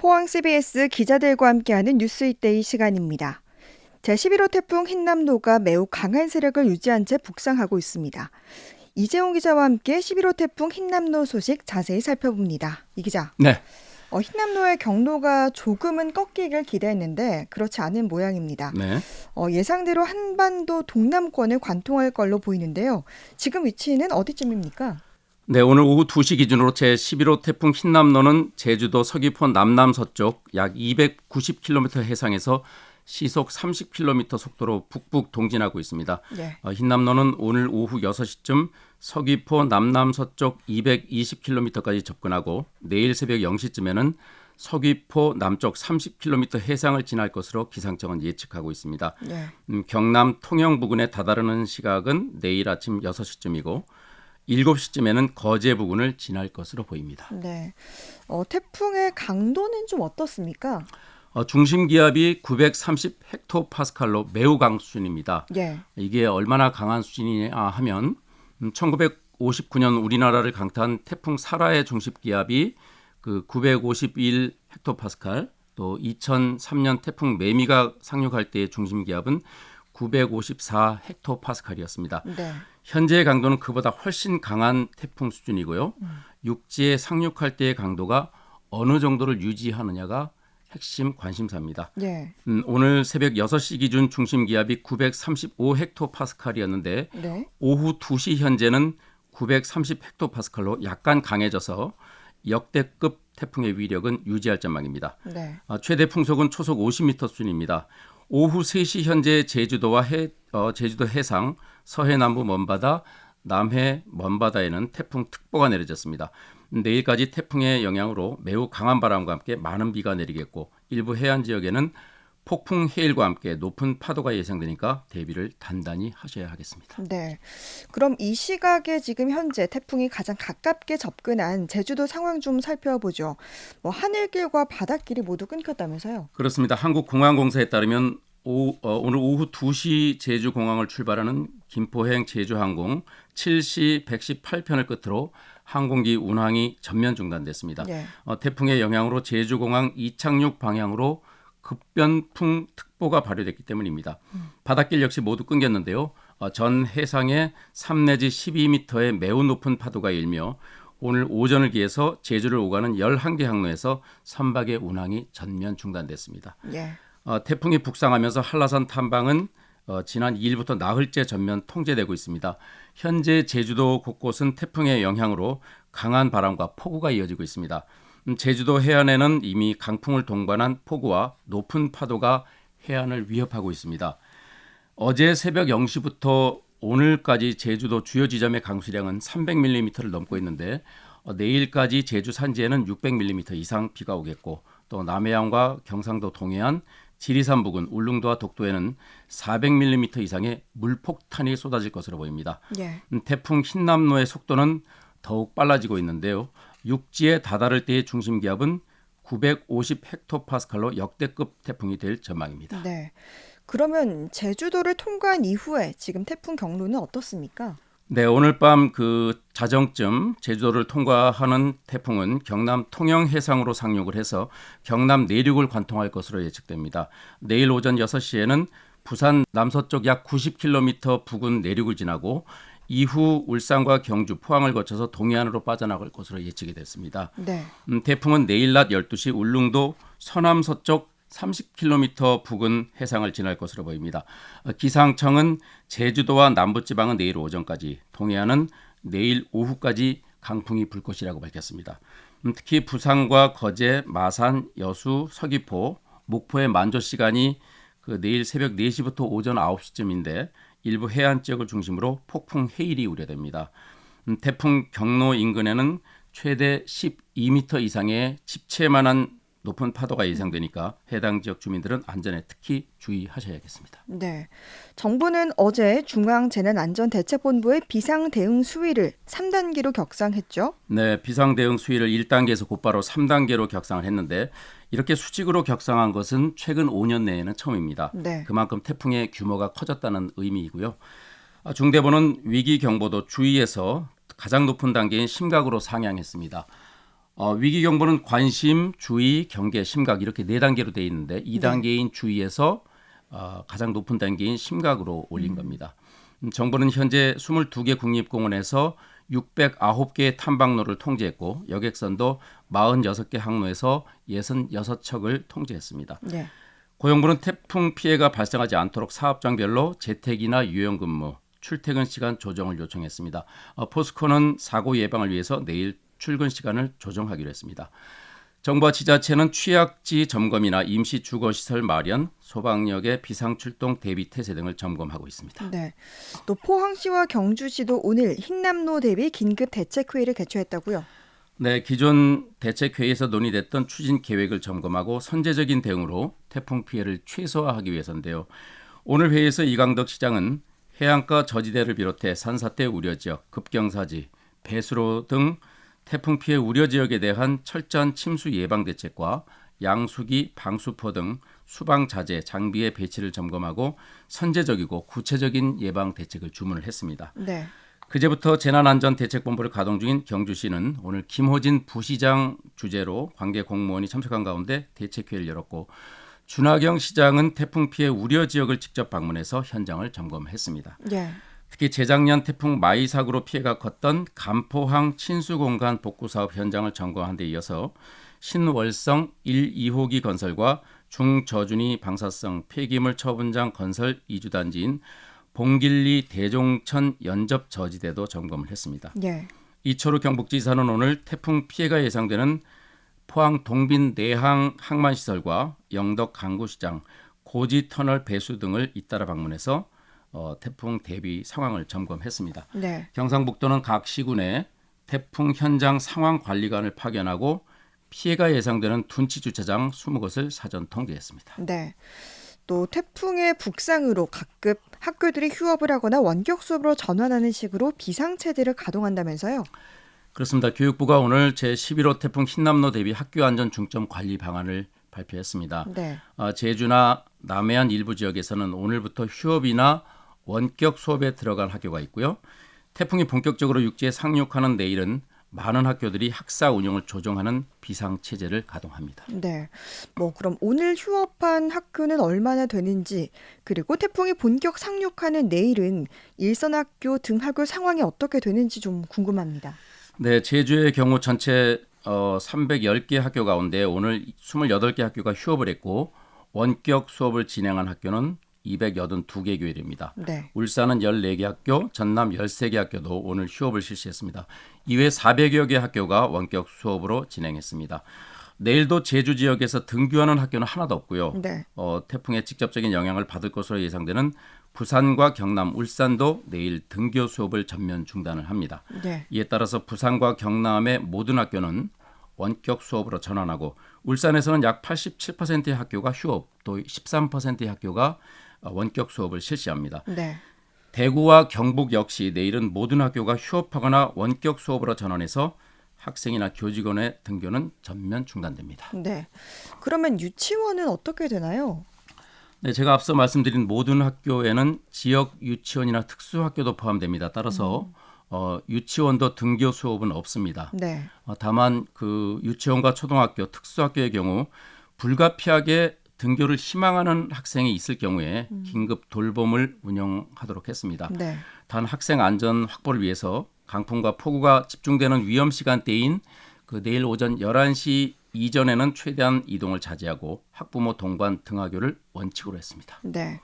포항 CBS 기자들과 함께하는 뉴스잇데이 시간입니다. 제11호 태풍 흰남노가 매우 강한 세력을 유지한 채 북상하고 있습니다. 이재용 기자와 함께 11호 태풍 흰남노 소식 자세히 살펴봅니다. 이 기자. 네. 흰남노의 경로가 조금은 꺾이길 기대했는데 그렇지 않은 모양입니다. 네. 예상대로 한반도 동남권을 관통할 걸로 보이는데요. 지금 위치는 어디쯤입니까? 네, 오늘 오후 2시 기준으로 제11호 태풍 흰남노는 제주도 서귀포 남남서쪽 약 290km 해상에서 시속 30km 속도로 북북 동진하고 있습니다. 네. 흰남노는 오늘 오후 6시쯤 서귀포 남남서쪽 220km까지 접근하고 내일 새벽 0시쯤에는 서귀포 남쪽 30km 해상을 지날 것으로 기상청은 예측하고 있습니다. 네. 경남 통영 부근에 다다르는 시각은 내일 아침 6시쯤이고 7시쯤에는 거제 부근을 지날 것으로 보입니다. 네. 태풍의 강도는 좀 어떻습니까? 중심 기압이 930 헥토파스칼로 매우 강한 수준입니다. 예. 이게 얼마나 강한 수준이냐 하면 1959년 우리나라를 강타한 태풍 사라의 중심 기압이 그 951 헥토파스칼, 또 2003년 태풍 매미가 상륙할 때의 중심 기압은 954 헥토파스칼이었습니다. 네. 현재의 강도는 그보다 훨씬 강한 태풍 수준이고요. 육지에 상륙할 때의 강도가 어느 정도를 유지하느냐가 핵심 관심사입니다. 예. 오늘 새벽 6시 기준 중심 기압이 935 헥토파스칼이었는데 네. 오후 2시 현재는 930 헥토파스칼로 약간 강해져서 역대급 태풍의 위력은 유지할 전망입니다. 네. 최대 풍속은 초속 50m 수준입니다. 오후 3시 현재 제주도와 제주도 해상, 서해 남부 먼바다, 남해 먼바다에는 태풍특보가 내려졌습니다. 내일까지 태풍의 영향으로 매우 강한 바람과 함께 많은 비가 내리겠고 일부 해안 지역에는 폭풍 해일과 함께 높은 파도가 예상되니까 대비를 단단히 하셔야 하겠습니다. 네. 그럼 이 시각에 지금 현재 태풍이 가장 가깝게 접근한 제주도 상황 좀 살펴보죠. 하늘길과 바닷길이 모두 끊겼다면서요? 그렇습니다. 한국공항공사에 따르면 오늘 오후 2시 제주공항을 출발하는 김포행 제주항공 7시 118편을 끝으로 항공기 운항이 전면 중단됐습니다. 네. 태풍의 영향으로 제주공항 이착륙 방향으로 급변풍 특보가 발효됐기 때문입니다. 바닷길 역시 모두 끊겼는데요. 전 해상에 3 내지 12m의 매우 높은 파도가 일며 오늘 오전을 기해서 제주를 오가는 11개 항로에서 선박의 운항이 전면 중단됐습니다. 예. 태풍이 북상하면서 한라산 탐방은 지난 2일부터 나흘째 전면 통제되고 있습니다. 현재 제주도 곳곳은 태풍의 영향으로 강한 바람과 폭우가 이어지고 있습니다. 제주도 해안에는 이미 강풍을 동반한 폭우와 높은 파도가 해안을 위협하고 있습니다. 어제 새벽 0시부터 오늘까지 제주도 주요 지점의 강수량은 300mm를 넘고 있는데 내일까지 제주 산지에는 600mm 이상 비가 오겠고 또 남해안과 경상도 동해안, 지리산 부근, 울릉도와 독도에는 400mm 이상의 물폭탄이 쏟아질 것으로 보입니다. 예. 태풍 흰남노의 속도는 더욱 빨라지고 있는데요. 육지에 다다를 때의 중심 기압은 950 헥토파스칼로 역대급 태풍이 될 전망입니다. 네. 그러면 제주도를 통과한 이후에 지금 태풍 경로는 어떻습니까? 네, 오늘 밤 그 자정쯤 제주도를 통과하는 태풍은 경남 통영 해상으로 상륙을 해서 경남 내륙을 관통할 것으로 예측됩니다. 내일 오전 6시에는 부산 남서쪽 약 90km 부근 내륙을 지나고 이후 울산과 경주, 포항을 거쳐서 동해안으로 빠져나갈 것으로 예측이 됐습니다. 네. 태풍은 내일 낮 12시 울릉도 서남서쪽 30km 부근 해상을 지날 것으로 보입니다. 기상청은 제주도와 남부지방은 내일 오전까지, 동해안은 내일 오후까지 강풍이 불 것이라고 밝혔습니다. 특히 부산과 거제, 마산, 여수, 서귀포, 목포의 만조 시간이 내일 새벽 4시부터 오전 9시쯤인데 일부 해안 지역을 중심으로 폭풍 해일이 우려됩니다. 태풍 경로 인근에는 최대 12m 이상의 집채만한 높은 파도가 예상되니까 해당 지역 주민들은 안전에 특히 주의하셔야겠습니다. 네. 정부는 어제 중앙재난안전대책본부의 비상대응 수위를 3단계로 격상했죠. 네, 비상대응 수위를 1단계에서 곧바로 3단계로 격상을 했는데 이렇게 수직으로 격상한 것은 최근 5년 내에는 처음입니다. 네. 그만큼 태풍의 규모가 커졌다는 의미이고요. 중대본은 위기경보도 주의에서 가장 높은 단계인 심각으로 상향했습니다. 위기 경보는 관심, 주의, 경계, 심각 이렇게 네 단계로 되어 있는데 2단계인 주의에서 가장 높은 단계인 심각으로 올린 겁니다. 정부는 현재 22개 국립공원에서 609개의 탐방로를 통제했고 여객선도 46개 항로에서 66척을 통제했습니다. 네. 고용부는 태풍 피해가 발생하지 않도록 사업장별로 재택이나 유연근무, 출퇴근 시간 조정을 요청했습니다. 포스코는 사고 예방을 위해서 내일 출근 시간을 조정하기로 했습니다. 정부와 지자체는 취약지 점검이나 임시 주거시설 마련, 소방력의 비상출동 대비 태세 등을 점검하고 있습니다. 네. 또 포항시와 경주시도 오늘 흰남노 대비 긴급 대책회의를 개최했다고요? 네, 기존 대책회의에서 논의됐던 추진 계획을 점검하고 선제적인 대응으로 태풍 피해를 최소화하기 위해서인데요. 오늘 회의에서 이강덕 시장은 해안가 저지대를 비롯해 산사태 우려 지역, 급경사지, 배수로 등 태풍 피해 우려 지역에 대한 철저한 침수 예방 대책과 양수기, 방수포 등 수방 자재, 장비의 배치를 점검하고 선제적이고 구체적인 예방 대책을 주문을 했습니다. 네. 그제부터 재난안전대책본부를 가동 중인 경주시는 오늘 김호진 부시장 주재로 관계 공무원이 참석한 가운데 대책회의를 열었고 준하경 시장은 태풍 피해 우려 지역을 직접 방문해서 현장을 점검했습니다. 네. 특히 재작년 태풍 마이삭으로 피해가 컸던 간포항 친수공간 복구사업 현장을 점검한 데 이어서 신월성 1, 2호기 건설과 중저준위 방사성 폐기물 처분장 건설 이주단지인 봉길리 대종천 연접 저지대도 점검을 했습니다. 네. 이철우 경북지사는 오늘 태풍 피해가 예상되는 포항 동빈 내항 항만시설과 영덕 강구시장, 고지터널 배수 등을 잇따라 방문해서 태풍 대비 상황을 점검했습니다. 네. 경상북도는 각 시군에 태풍 현장 상황 관리관을 파견하고 피해가 예상되는 둔치 주차장 20곳을 사전 통제했습니다. 네. 또 태풍의 북상으로 각급 학교들이 휴업을 하거나 원격 수업으로 전환하는 식으로 비상체제를 가동한다면서요? 그렇습니다. 교육부가 오늘 제11호 태풍 흰남노 대비 학교 안전 중점 관리 방안을 발표했습니다. 네. 제주나 남해안 일부 지역에서는 오늘부터 휴업이나 원격 수업에 들어간 학교가 있고요. 태풍이 본격적으로 육지에 상륙하는 내일은 많은 학교들이 학사 운영을 조정하는 비상체제를 가동합니다. 네. 그럼 오늘 휴업한 학교는 얼마나 되는지, 그리고 태풍이 본격 상륙하는 내일은 일선 학교 등 학교 상황이 어떻게 되는지 좀 궁금합니다. 네, 제주의 경우 전체 310개 학교 가운데 오늘 28개 학교가 휴업을 했고 원격 수업을 진행한 학교는 282개 교회입니다. 네. 울산은 14개 학교, 전남 13개 학교도 오늘 휴업을 실시했습니다. 이외 400여 개 학교가 원격 수업으로 진행했습니다. 내일도 제주 지역에서 등교하는 학교는 하나도 없고요. 네. 태풍의 직접적인 영향을 받을 것으로 예상되는 부산과 경남, 울산도 내일 등교 수업을 전면 중단을 합니다. 네. 이에 따라서 부산과 경남의 모든 학교는 원격 수업으로 전환하고 울산에서는 약 87%의 학교가 휴업, 또 13%의 학교가 원격 수업을 실시합니다. 네. 대구와 경북 역시 내일은 모든 학교가 휴업하거나 원격 수업으로 전환해서 학생이나 교직원의 등교는 전면 중단됩니다. 네. 그러면 유치원은 어떻게 되나요? 네, 제가 앞서 말씀드린 모든 학교에는 지역 유치원이나 특수학교도 포함됩니다. 따라서 유치원도 등교 수업은 없습니다. 네. 다만 그 유치원과 초등학교, 특수학교의 경우 불가피하게 등교를 희망하는 학생이 있을 경우에 긴급 돌봄을 운영하도록 했습니다. 네. 단 학생 안전 확보를 위해서 강풍과 폭우가 집중되는 위험 시간대인 내일 오전 11시 이전에는 최대한 이동을 자제하고 학부모 동반 등하교를 원칙으로 했습니다. 네.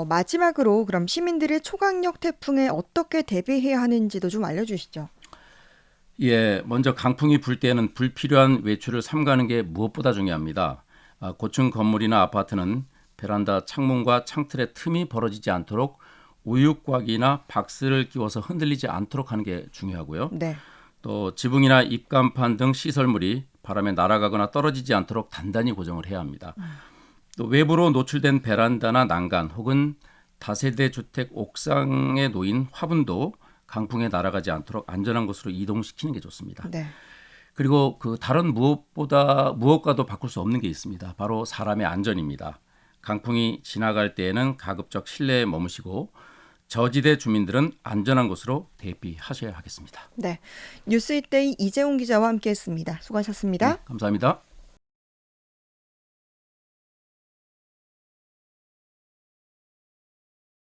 마지막으로 그럼 시민들이 초강력 태풍에 어떻게 대비해야 하는지도 좀 알려주시죠. 예, 먼저 강풍이 불 때는 불필요한 외출을 삼가는 게 무엇보다 중요합니다. 고층 건물이나 아파트는 베란다 창문과 창틀에 틈이 벌어지지 않도록 우유곽이나 박스를 끼워서 흔들리지 않도록 하는 게 중요하고요. 네. 또 지붕이나 입간판 등 시설물이 바람에 날아가거나 떨어지지 않도록 단단히 고정을 해야 합니다. 또 외부로 노출된 베란다나 난간 혹은 다세대 주택 옥상에 놓인 화분도 강풍에 날아가지 않도록 안전한 곳으로 이동시키는 게 좋습니다. 네. 그리고 다른 무엇과도 바꿀 수 없는 게 있습니다. 바로 사람의 안전입니다. 강풍이 지나갈 때에는 가급적 실내에 머무시고 저지대 주민들은 안전한 곳으로 대피하셔야 하겠습니다. 네, 뉴스 이데이 이재용 기자와 함께했습니다. 수고하셨습니다. 네, 감사합니다.